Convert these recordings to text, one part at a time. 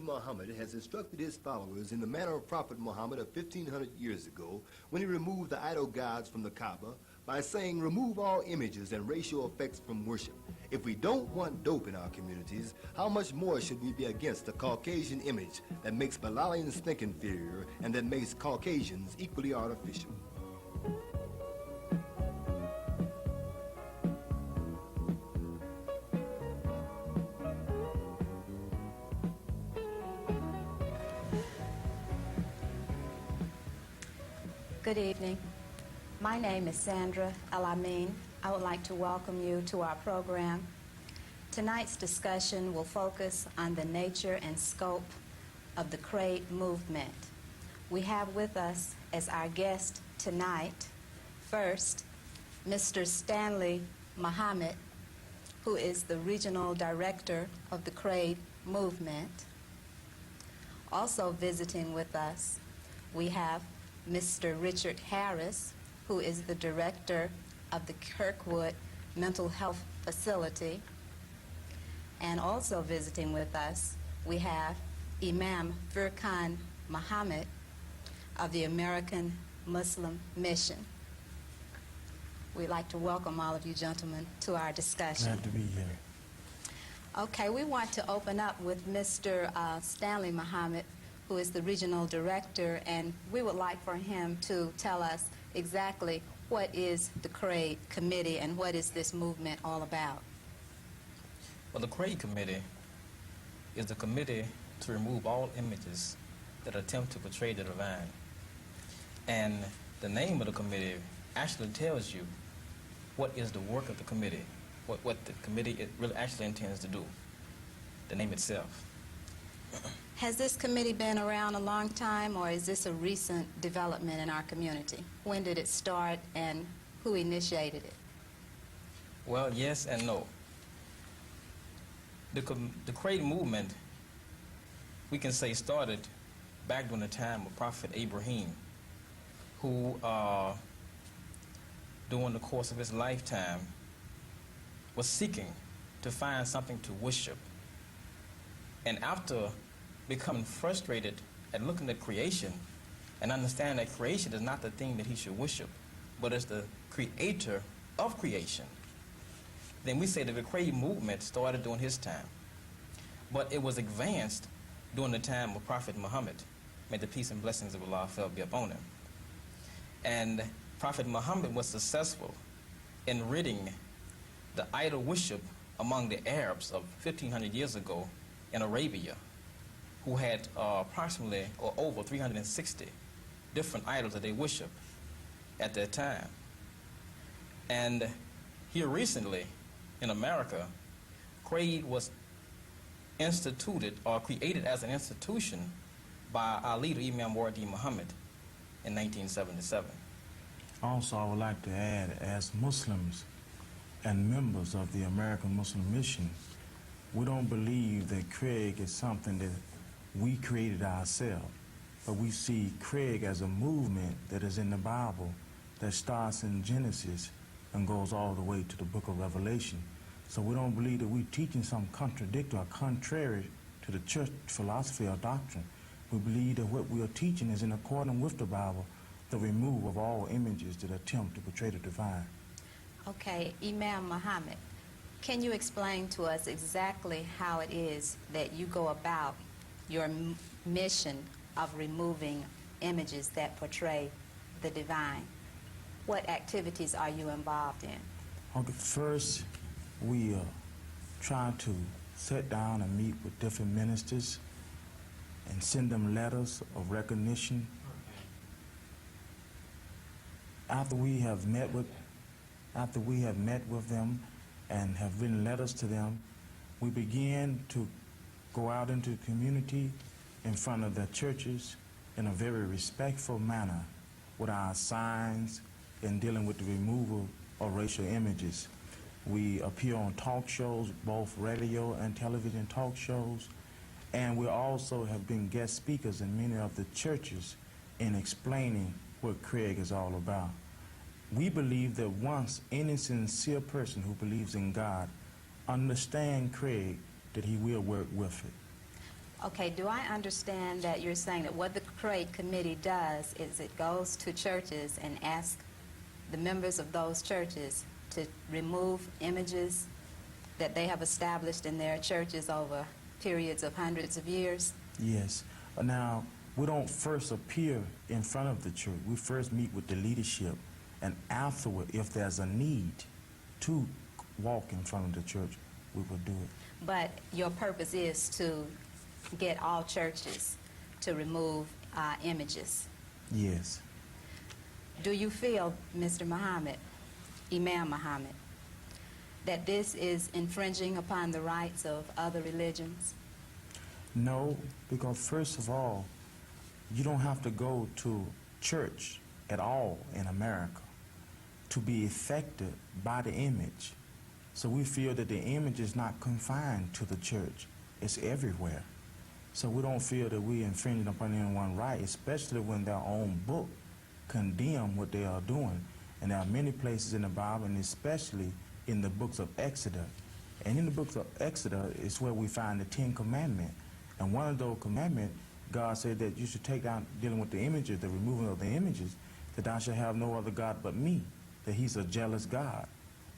W.D. Mohammed has instructed his followers in the manner of Prophet Muhammad of 1500 years ago when he removed the idol gods from the Kaaba by saying, remove all images and racial effects from worship. If we don't want dope in our communities, how much more should we be against the Caucasian image that makes Bilalians think inferior and that makes Caucasians equally artificial? Good evening. My name is Sandra El-Amin. I would like to welcome you to our program. Tonight's discussion will focus on the nature and scope of the C.R.A.I.D movement. We have with us as our guest tonight, first, Mr. Stanley Mohammed, who is the Regional Director of the C.R.A.I.D movement. Also visiting with us, we have Mr. Richard Harris, who is the Director of the Kirkwood Mental Health Facility. And also visiting with us, we have Imam Furqan Mohammed of the American Muslim Mission. We'd like to welcome all of you gentlemen to our discussion. Glad to be here. Okay, we want to open up with Mr. Stanley Mohammed, who is the Regional Director, and we would like for him to tell us exactly what is the C.R.A.I.D Committee and what is this movement all about. Well, the C.R.A.I.D Committee is the committee to remove all images that attempt to portray the divine. And the name of the committee actually tells you what is the work of the committee, what the committee really actually intends to do, the name itself. Has this committee been around a long time, or is this a recent development in our community? When did it start, and who initiated it? Well, yes and no. The C.R.A.I.D movement, we can say, started back during the time of Prophet Abraham, who, during the course of his lifetime, was seeking to find something to worship. And after becoming frustrated at looking at creation and understand that creation is not the thing that he should worship, but is the creator of creation, then we say that the C.R.A.I.D movement started during his time. But it was advanced during the time of Prophet Muhammad. May the peace and blessings of Allah be upon him. And Prophet Muhammad was successful in ridding the idol worship among the Arabs of 1500 years ago in Arabia, who had approximately or over 360 different idols that they worship at that time. And here recently in America, C.R.A.I.D was instituted or created as an institution by our leader, Imam W.D. Mohammed, in 1977. Also, I would like to add, as Muslims and members of the American Muslim Mission, we don't believe that C.R.A.I.D is something that we created ourselves, but we see C.R.A.I.D as a movement that is in the Bible that starts in Genesis and goes all the way to the book of Revelation. So we don't believe that we're teaching some contradictory or contrary to the church philosophy or doctrine. We believe that what we are teaching is in accordance with the Bible, the removal of all images that attempt to portray the divine. Okay, Imam Mohammed, can you explain to us exactly how it is that you go about your mission of removing images that portray the divine? What activities are you involved in? Okay, first, we try to sit down and meet with different ministers and send them letters of recognition. After we have met with them and have written letters to them, we begin to go out into the community in front of the churches in a very respectful manner with our signs in dealing with the removal of racial images. We appear on talk shows, both radio and television talk shows, and we also have been guest speakers in many of the churches in explaining what C.R.A.I.D is all about. We believe that once any sincere person who believes in God understands C.R.A.I.D, that he will work with it. Okay, do I understand that you're saying that what the C.R.A.I.D Committee does is it goes to churches and asks the members of those churches to remove images that they have established in their churches over periods of hundreds of years? Yes. Now, we don't first appear in front of the church. We first meet with the leadership, and afterward, if there's a need to walk in front of the church, we will do it. But your purpose is to get all churches to remove images. Yes. Do you feel, Mr. Mohammed, Imam Mohammed, that this is infringing upon the rights of other religions? No, because first of all, you don't have to go to church at all in America to be affected by the image. So we feel that the image is not confined to the church. It's everywhere. So we don't feel that we're infringing upon anyone's right, especially when their own book condemn what they are doing. And there are many places in the Bible, and especially in the books of Exodus. And in the books of Exodus is where we find the 10 Commandments. And one of those commandments, God said that you should take down, dealing with the images, the removal of the images, that thou shalt have no other God but me, that he's a jealous God.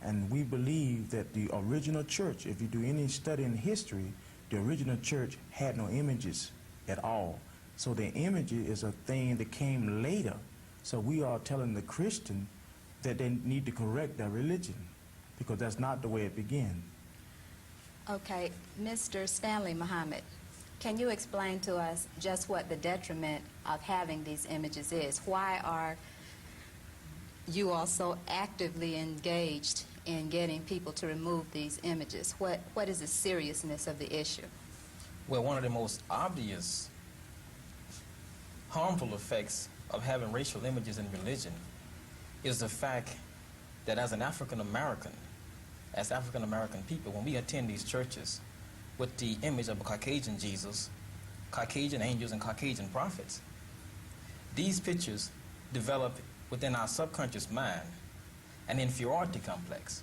And we believe that the original church, if you do any study in history, the original church had no images at all. So the image is a thing that came later. So we are telling the Christian that they need to correct their religion, because that's not the way it began. Okay, Mr. Stanley Mohammed, can you explain to us just what the detriment of having these images is? Why are you all so actively engaged in getting people to remove these images? What is the seriousness of the issue? Well, one of the most obvious harmful effects of having racial images in religion is the fact that as African American people, when we attend these churches with the image of a Caucasian Jesus, Caucasian angels, and Caucasian prophets, these pictures develop within our subconscious mind an inferiority complex.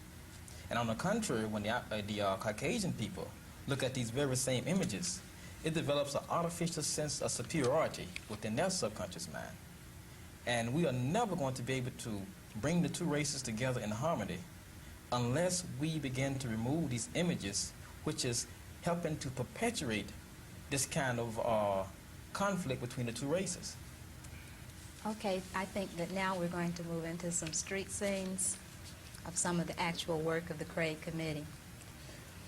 And on the contrary, when the Caucasian people look at these very same images, it develops an artificial sense of superiority within their subconscious mind. And we are never going to be able to bring the two races together in harmony unless we begin to remove these images, which is helping to perpetuate this kind of conflict between the two races. Okay, I think that now we're going to move into some street scenes of some of the actual work of the C.R.A.I.D Committee.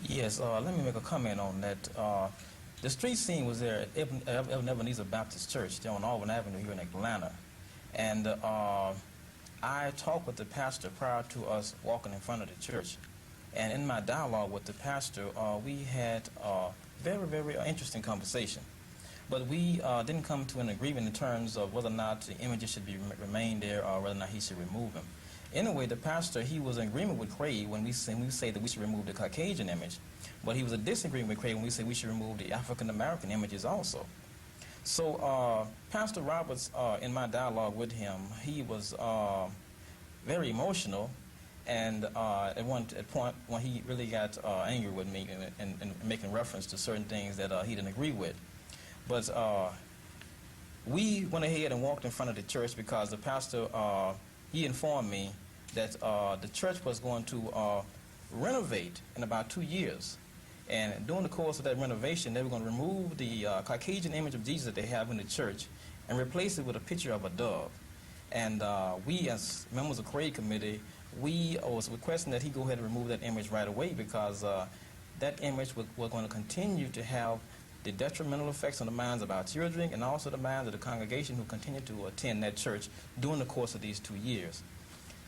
Yes, let me make a comment on that. The street scene was there at Ebenezer Baptist Church there on Auburn Avenue here in Atlanta. And I talked with the pastor prior to us walking in front of the church. And in my dialogue with the pastor, we had a very, very interesting conversation. But we didn't come to an agreement in terms of whether or not the images should remain there or whether or not he should remove them. Anyway, the pastor, he was in agreement with C.R.A.I.D when we say that we should remove the Caucasian image, but he was in disagreement with C.R.A.I.D when we say we should remove the African American images also. So Pastor Roberts, in my dialogue with him, he was very emotional, and at one point when he really got angry with me and making reference to certain things that he didn't agree with. But we went ahead and walked in front of the church because the pastor, he informed me that the church was going to renovate in about 2 years. And during the course of that renovation, they were going to remove the Caucasian image of Jesus that they have in the church and replace it with a picture of a dove. And we, as members of the C.R.A.I.D Committee, we was requesting that he go ahead and remove that image right away because that image was going to continue to have the detrimental effects on the minds of our children and also the minds of the congregation who continue to attend that church during the course of these 2 years.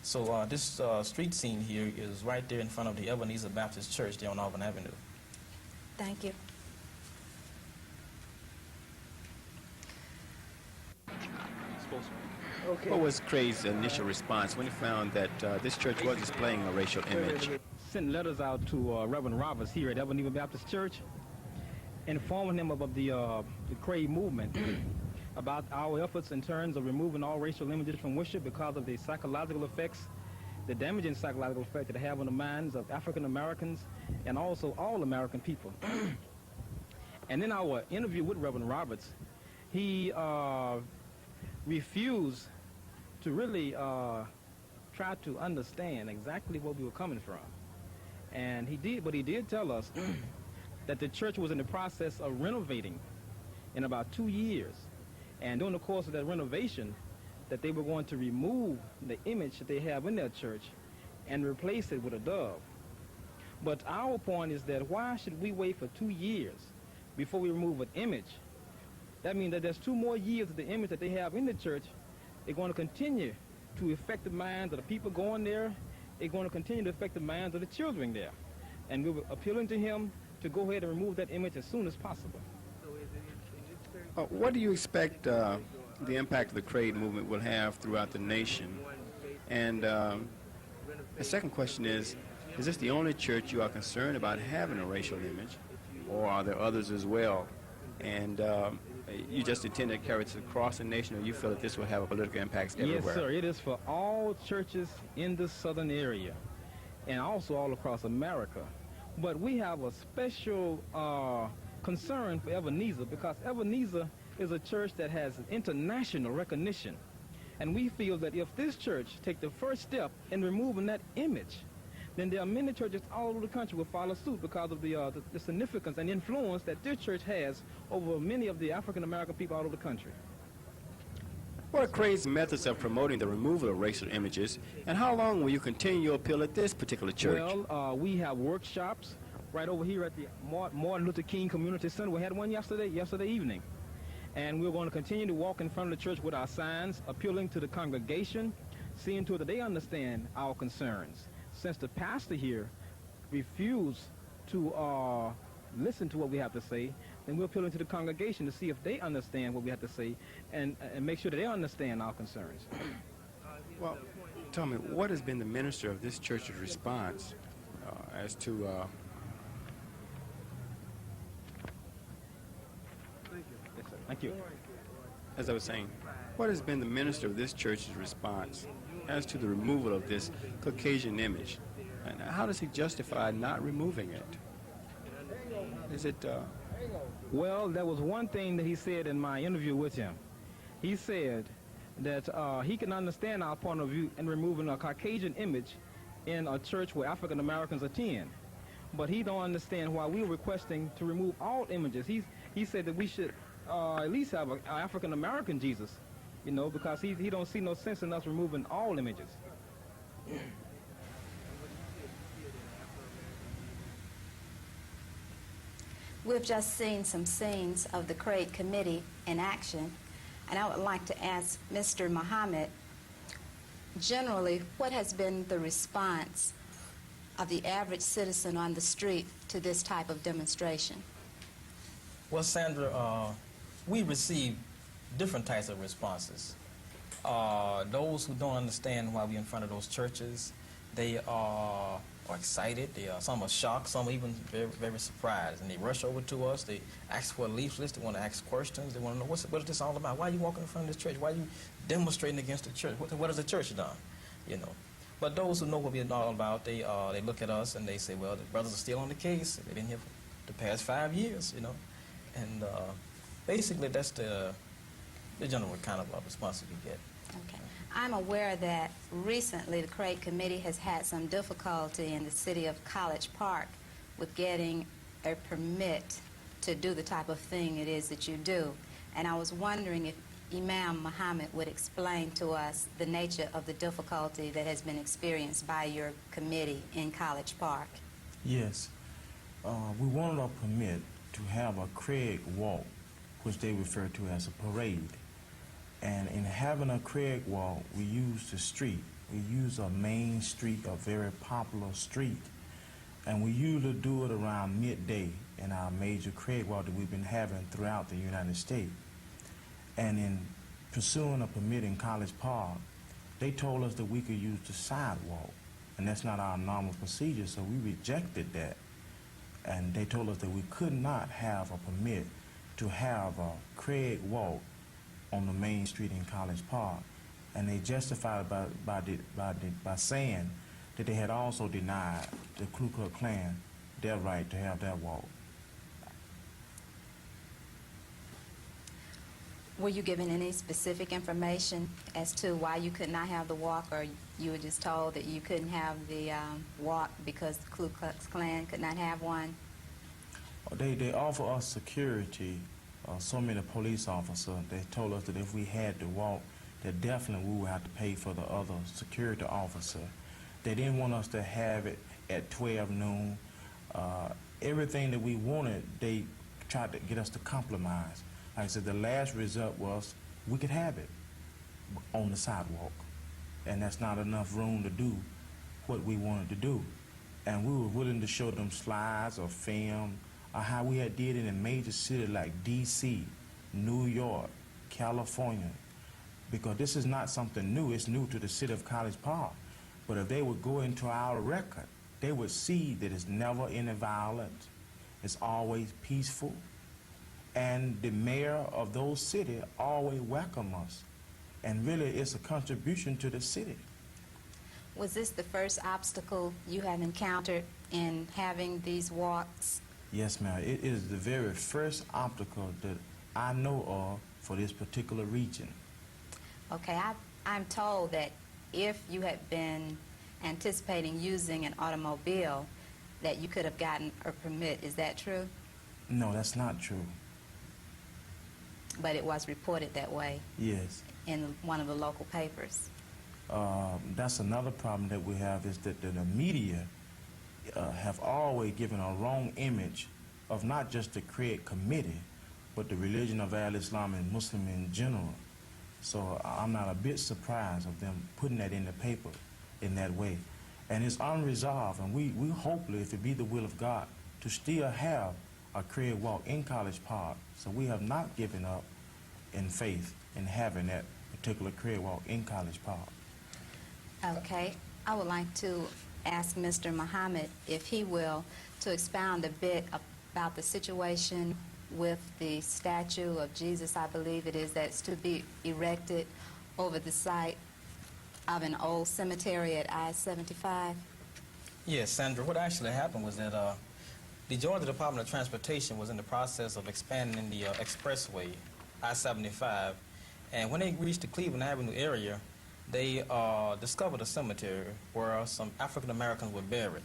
So this street scene here is right there in front of the Ebenezer Baptist Church there on Auburn Avenue. Thank you. Okay. What was C.R.A.I.D's initial response when he found that this church was displaying a racial image? Sent letters out to Reverend Roberts here at Ebenezer Baptist Church, informing him about the C.R.A.I.D movement, about our efforts in terms of removing all racial images from worship because of the psychological effects, the damaging psychological effect that they have on the minds of African Americans and also all American people. And in our interview with Reverend Roberts, he refused to really try to understand exactly where we were coming from. And he did tell us that the church was in the process of renovating in about 2 years. And during the course of that renovation, that they were going to remove the image that they have in their church and replace it with a dove. But our point is that why should we wait for 2 years before we remove an image? That means that there's 2 more years of the image that they have in the church. They're going to continue to affect the minds of the people going there. They're going to continue to affect the minds of the children there. And we were appealing to him to go ahead and remove that image as soon as possible. What do you expect the impact of the C.R.A.I.D movement will have throughout the nation? And the second question is this the only church you are concerned about having a racial image, or are there others as well? And you just intend to carry this across the nation, or you feel that this will have a political impact everywhere? Yes, sir. It is for all churches in the southern area and also all across America. But we have a special concern for Ebenezer, because Ebenezer is a church that has international recognition. And we feel that if this church take the first step in removing that image, then there are many churches all over the country will follow suit because of the significance and influence that this church has over many of the African-American people all over the country. What are C.R.A.I.D's methods of promoting the removal of racial images, and how long will you continue your appeal at this particular church? Well, we have workshops right over here at the Martin Luther King Community Center. We had one yesterday evening. And we're going to continue to walk in front of the church with our signs, appealing to the congregation, seeing to it that they understand our concerns. Since the pastor here refused to listen to what we have to say, then we're appealing to the congregation to see if they understand what we have to say and make sure that they understand our concerns. Well, tell me, what has been the minister of this church's response as to... Thank you. As I was saying, what has been the minister of this church's response as to the removal of this Caucasian image? And how does he justify not removing it? Is it... Well, there was one thing that he said in my interview with him. He said that he can understand our point of view in removing a Caucasian image in a church where African Americans attend. But he don't understand why we're requesting to remove all images. He said that we should at least have an African American Jesus, you know, because he don't see no sense in us removing all images. We've just seen some scenes of the C.R.A.I.D Committee in action, and I would like to ask Mr. Mohammed, generally, what has been the response of the average citizen on the street to this type of demonstration? Well, Sandra, we receive different types of responses. Those who don't understand why we're in front of those churches, they are excited, some are shocked, some are even very, very surprised, and they rush over to us, they ask for leaflets, they want to ask questions, they want to know what is this all about, why are you walking in front of this church, why are you demonstrating against the church, what has the church done, you know. But those who know what we're all about, they look at us and they say, well, the brothers are still on the case, they've been here for the past 5 years, you know. And basically, that's the general kind of response we get. Okay. I'm aware that recently the C.R.A.I.D Committee has had some difficulty in the city of College Park with getting a permit to do the type of thing it is that you do. And I was wondering if Imam Mohammed would explain to us the nature of the difficulty that has been experienced by your committee in College Park. Yes. We wanted a permit to have a C.R.A.I.D walk, which they refer to as a parade. And in having a C.R.A.I.D walk, we use the street. We use a main street, a very popular street. And we usually do it around midday in our major C.R.A.I.D walk that we've been having throughout the United States. And in pursuing a permit in College Park, they told us that we could use the sidewalk. And that's not our normal procedure, so we rejected that. And they told us that we could not have a permit to have a C.R.A.I.D walk on the main street in College Park. And they justified by saying that they had also denied the Ku Klux Klan their right to have that walk. Were you given any specific information as to why you could not have the walk, or you were just told that you couldn't have the walk because the Ku Klux Klan could not have one? They offer us security, so many police officers. They told us that if we had to walk, that definitely we would have to pay for the other security officer. They didn't want us to have it at 12 noon. Everything that we wanted, they tried to get us to compromise. Like I said, the last result was we could have it on the sidewalk, and that's not enough room to do what we wanted to do. And we were willing to show them slides or film or how we had did it in major cities like D.C., New York, California, because this is not something new. It's new to the city of College Park. But if they would go into our record, they would see that it's never any violence. It's always peaceful. And the mayor of those cities always welcome us. And really, it's a contribution to the city. Was this the first obstacle you have encountered in having these walks? Yes, ma'am. It is the very first obstacle that I know of for this particular region. Okay, I'm told that if you had been anticipating using an automobile, that you could have gotten a permit. Is that true? No, that's not true. But it was reported that way Yes. in one of the local papers. That's another problem that we have, is that the media have always given a wrong image of not just the C.R.A.I.D Committee, but the religion of Al-Islam and Muslim in general. So I'm not a bit surprised of them putting that in the paper in that way. And it's unresolved, and we hopefully, if it be the will of God, to still have a C.R.A.I.D walk in College Park. So we have not given up in faith in having that particular C.R.A.I.D walk in College Park. Okay, I would like to ask Mr. Mohammed if he will to expound a bit about the situation with the statue of Jesus, I believe it is, that's to be erected over the site of an old cemetery at I-75. Yes, Sandra, what actually happened was that the Georgia Department of Transportation was in the process of expanding the expressway, I-75, and when they reached the Cleveland Avenue area, they discovered a cemetery where some African Americans were buried.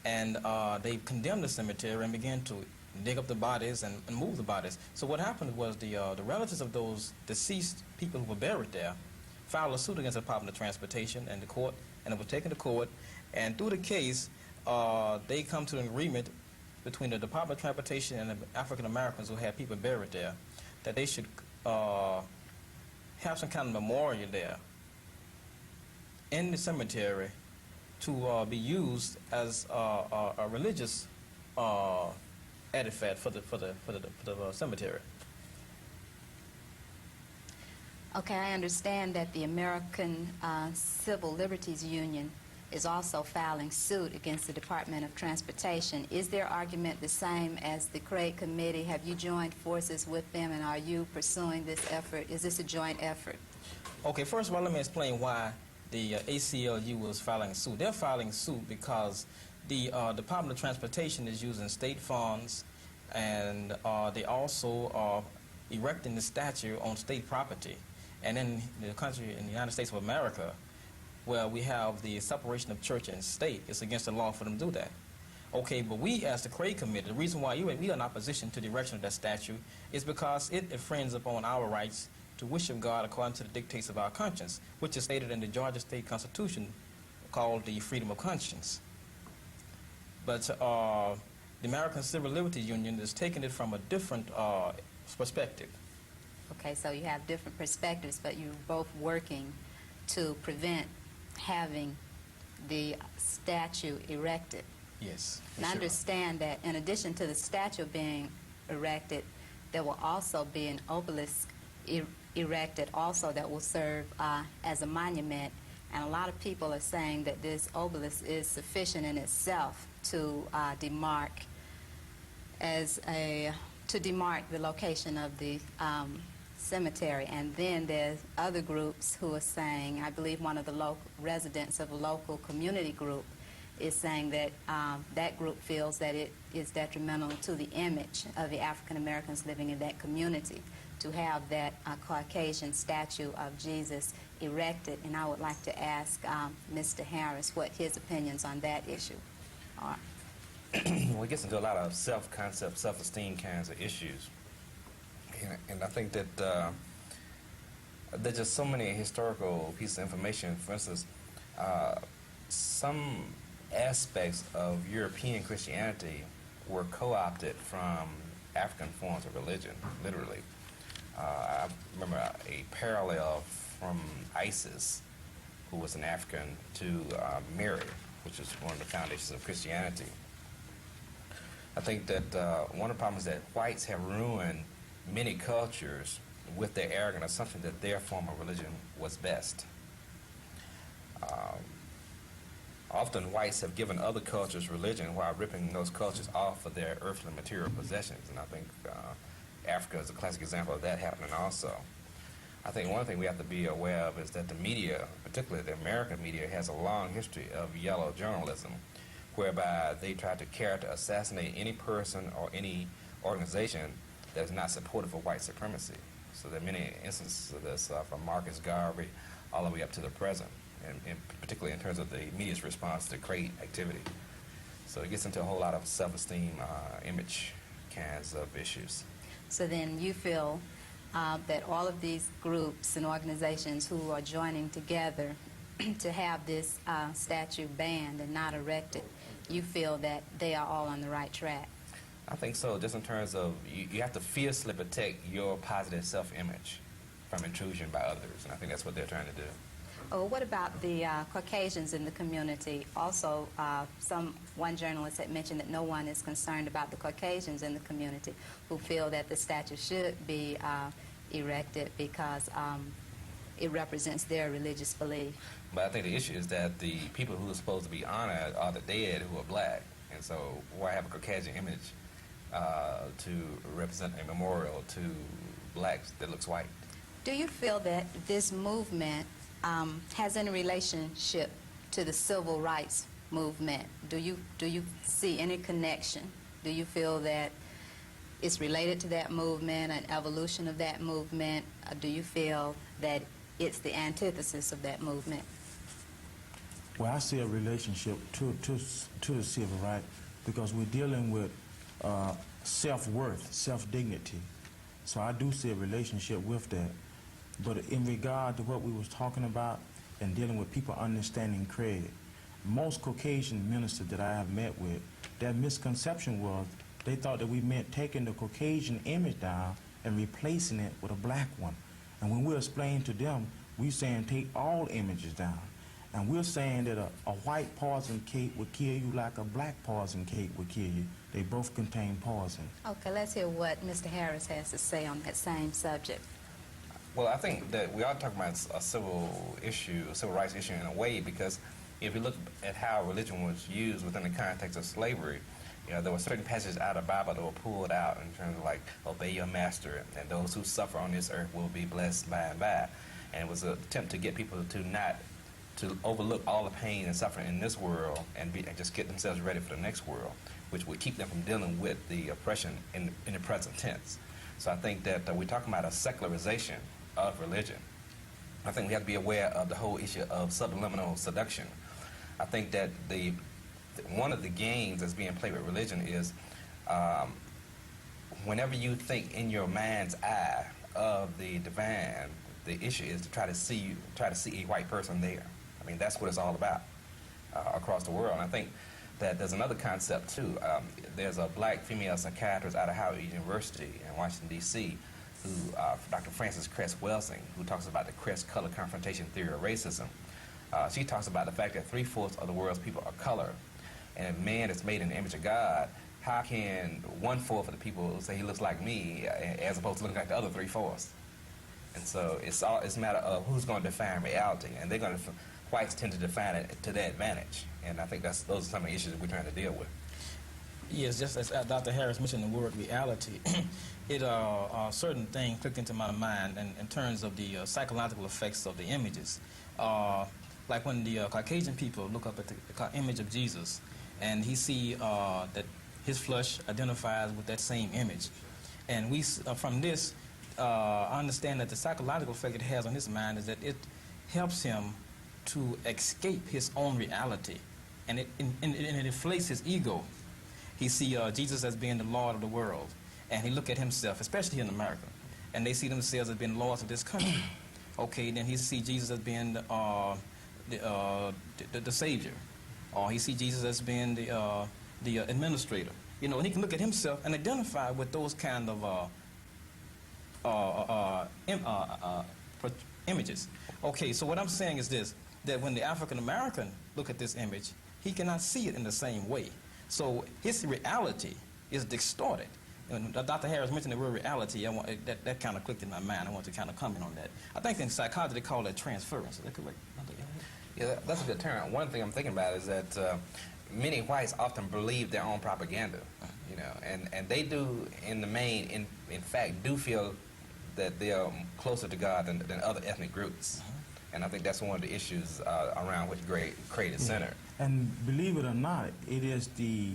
And they condemned the cemetery and began to dig up the bodies and move the bodies. So what happened was the relatives of those deceased people who were buried there filed a suit against the Department of Transportation and the court, and it was taken to court. And through the case, they come to an agreement between the Department of Transportation and the African Americans who had people buried there that they should have some kind of memorial there in the cemetery to be used as a religious artifact for the cemetery. Okay, I understand that the American Civil Liberties Union is also filing suit against the Department of Transportation. Is their argument the same as the C.R.A.I.D Committee? Have you joined forces with them, and are you pursuing this effort? Is this a joint effort? Okay, first of all, let me explain why the ACLU was filing suit. They're filing suit because the Department of Transportation is using state funds, and they also are erecting the statue on state property. And in the country, in the United States of America, where we have the separation of church and state, it's against the law for them to do that. Okay, but we, as the C.R.A.I.D Committee, the reason why we are in opposition to the erection of that statue is because it infringes upon our rights to worship God according to the dictates of our conscience, which is stated in the Georgia State Constitution called the freedom of conscience. But the American Civil Liberties Union is taking it from a different perspective. Okay, so you have different perspectives, but you're both working to prevent having the statue erected. Yes. And I understand that in addition to the statue being erected, there will also be an obelisk erected also that will serve as a monument. And a lot of people are saying that this obelisk is sufficient in itself to demark the location of the cemetery. And then there's other groups who are saying, I believe one of the local residents of a local community group is saying that that group feels that it is detrimental to the image of the African Americans living in that community. to have that Caucasian statue of Jesus erected, and I would like to ask Mr. Harris what his opinions on that issue are. Well, it gets into a lot of self-concept, self-esteem kinds of issues. And I think that there's just so many historical pieces of information. For instance, some aspects of European Christianity were co-opted from African forms of religion, literally. I remember a parallel from Isis, who was an African, to Mary, which is one of the foundations of Christianity. I think that one of the problems is that whites have ruined many cultures with their arrogant assumption that their form of religion was best. Often whites have given other cultures religion while ripping those cultures off of their earthly material possessions, and I think Africa is a classic example of that happening also. I think one thing we have to be aware of is that the media, particularly the American media, has a long history of yellow journalism, whereby they try to character assassinate any person or any organization that is not supportive of white supremacy. So there are many instances of this from Marcus Garvey all the way up to the present, and particularly in terms of the media's response to C.R.A.I.D activity. So it gets into a whole lot of self-esteem, image kinds of issues. So then you feel that all of these groups and organizations who are joining together to have this statue banned and not erected, you feel that they are all on the right track? I think so, just in terms of you have to fiercely protect your positive self-image from intrusion by others, and I think that's what they're trying to do. Oh, what about the Caucasians in the community? Also, one journalist had mentioned that no one is concerned about the Caucasians in the community who feel that the statue should be erected because it represents their religious belief. But I think the issue is that the people who are supposed to be honored are the dead who are black, and so why have a Caucasian image to represent a memorial to blacks that looks white? Do you feel that this movement has any relationship to the civil rights movement? Do you see any connection? Do you feel that it's related to that movement, an evolution of that movement? Or do you feel that it's the antithesis of that movement? Well, I see a relationship to the civil rights because we're dealing with self-worth, self-dignity. So I do see a relationship with that. But in regard to what we was talking about and dealing with people understanding C.R.A.I.D, most Caucasian ministers that I have met with, their misconception was they thought that we meant taking the Caucasian image down and replacing it with a black one. And when we explain to them, we're saying take all images down. And we're saying that a white poison cake would kill you like a black poison cake would kill you. They both contain poison. Okay, let's hear what Mr. Harris has to say on that same subject. Well, I think that we are talking about a civil rights issue in a way, because if you look at how religion was used within the context of slavery, you know, there were certain passages out of the Bible that were pulled out in terms of like, obey your master, and those who suffer on this earth will be blessed by and by. And it was an attempt to get people to overlook all the pain and suffering in this world and just get themselves ready for the next world, which would keep them from dealing with the oppression in the present tense. So I think that we're talking about a secularization of religion. I think we have to be aware of the whole issue of subliminal seduction. I think that one of the games that's being played with religion is whenever you think in your mind's eye of the divine, the issue is to try to see a white person there. I mean, that's what it's all about across the world. And I think that there's another concept too. There's a black female psychiatrist out of Howard University in Washington, D.C., who Dr. Frances Cress Welsing, who talks about the Cress color confrontation theory of racism. She talks about the fact that 3/4 of the world's people are color, and if man is made in the image of God, how can 1/4 of the people say he looks like me as opposed to looking like the other 3/4? And so it's a matter of who's going to define reality, and whites tend to define it to their advantage, and I think those are some of the issues that we're trying to deal with. Yes, just as Dr. Harris mentioned the word reality, a certain thing clicked into my mind in terms of the psychological effects of the images. Like when the Caucasian people look up at the image of Jesus, and he see that his flesh identifies with that same image. And we, from this, I understand that the psychological effect it has on his mind is that it helps him to escape his own reality, and it inflates his ego. He see Jesus as being the Lord of the world, and he look at himself, especially here in America, and they see themselves as being lords of this country. Okay, then he see Jesus as being the Savior, or he see Jesus as being the administrator. You know, and he can look at himself and identify with those kind of images. Okay, so what I'm saying is this, that when the African American look at this image, he cannot see it in the same way. So his reality is distorted. And Dr. Harris mentioned the word reality. That kind of clicked in my mind. I want to kind of comment on that. I think in psychology they call that transference. Is that correct? Yeah, that's a good term. One thing I'm thinking about is that many whites often believe their own propaganda, you know, and they do, in the main, in fact, do feel that they are closer to God than other ethnic groups. And I think that's one of the issues around which C.R.A.I.D is centered. And believe it or not, it is the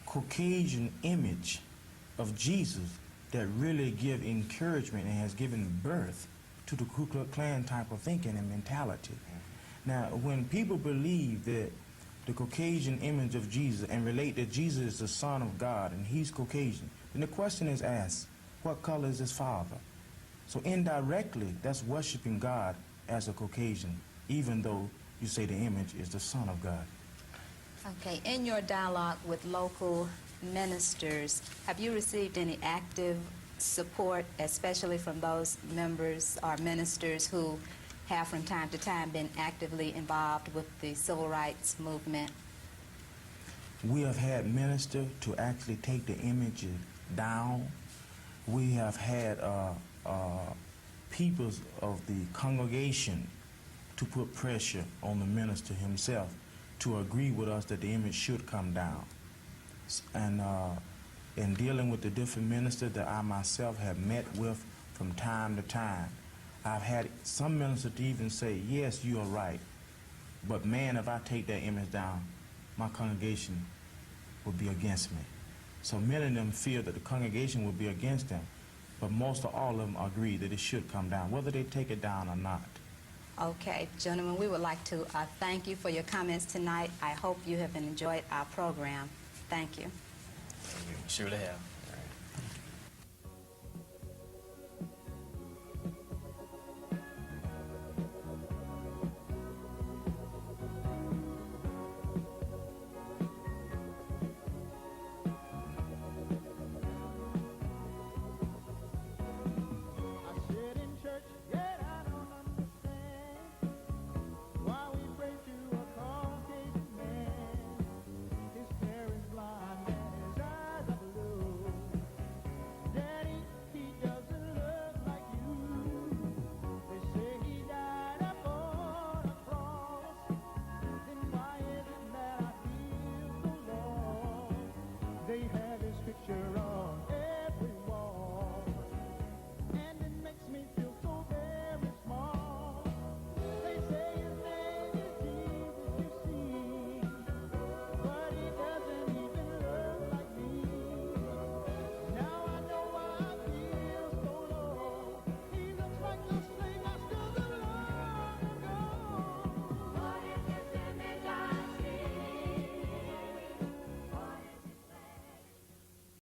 Caucasian image of Jesus that really give encouragement and has given birth to the Ku Klux Klan type of thinking and mentality. Now, when people believe that the Caucasian image of Jesus and relate that Jesus is the Son of God and he's Caucasian, then the question is asked, what color is his father? So indirectly, that's worshiping God as a Caucasian, even though you say the image is the Son of God. Okay, in your dialogue with local ministers, have you received any active support, especially from those members or ministers who have from time to time been actively involved with the civil rights movement? We have had ministers to actually take the images down. We have had people of the congregation to put pressure on the minister himself to agree with us that the image should come down. And in dealing with the different ministers that I myself have met with from time to time, I've had some ministers to even say, yes, you are right, but man, if I take that image down, my congregation will be against me. So many of them feel that the congregation will be against them, but most of all of them agree that it should come down, whether they take it down or not. Okay, gentlemen, we would like to thank you for your comments tonight. I hope you have enjoyed our program. Thank you. Surely have.